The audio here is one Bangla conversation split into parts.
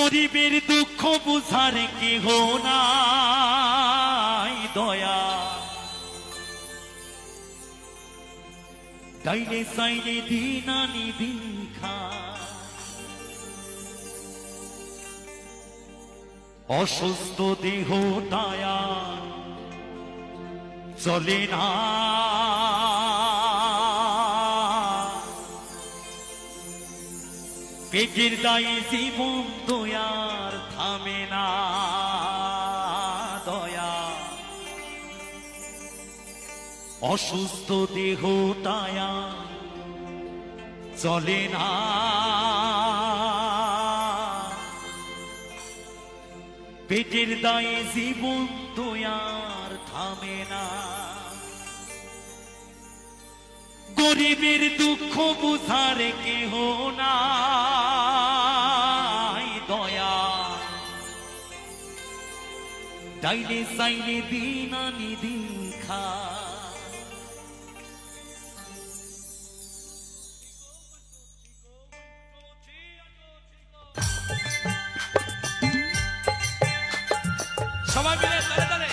গরিবের দুঃখ বুঝার কেহ নাই দয়া, ডাইনে সাইনে দিন আনি দিন খায়। অসুস্থ দেহ টায়া চলে না, পেটের দায়ে জীবন দয়ার থামে না দয়া। অসুস্থ দেহ টায়া চলে না, পেটের দায়ে জীবন দয়ার থামে না। গরিবের দুঃখ বুঝার কেহ নাই দয়া, ডাইনে সাইনে দিন আনি দিন খায়। সবাই মিলে তালে তালে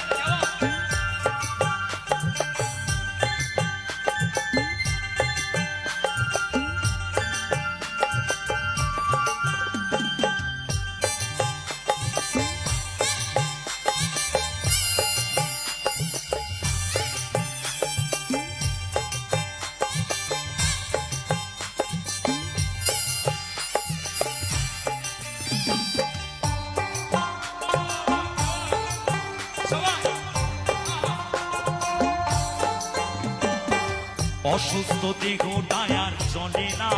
অসুস্থ দেহ টায়ার চলে না,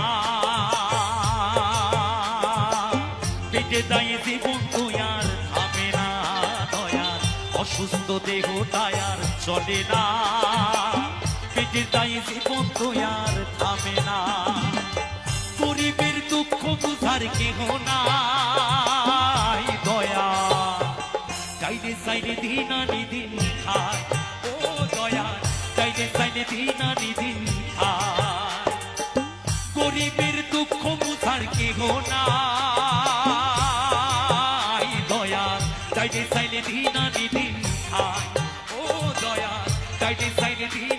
পেটে দায়ে জীবন দয়ার থামে না দয়ার। অসুস্থ দেহ টায়ার চলে না, পেটে দায়ে জীবন দয়ার থামে না। গরিবের দুঃখ বুঝার কেহ নাই দয়া, ডাইনে সাইনে দিন আনি দিন খায়। ও দয়া, ডাইনে সাইনে দিন আনি দিন খায়। গরিবের দুঃখ বুঝার কেহ নাই দয়া, ডাইনে সাইনে দিন আনি দিন খায়। ও দয়া, ডাইনে সাইনে দিন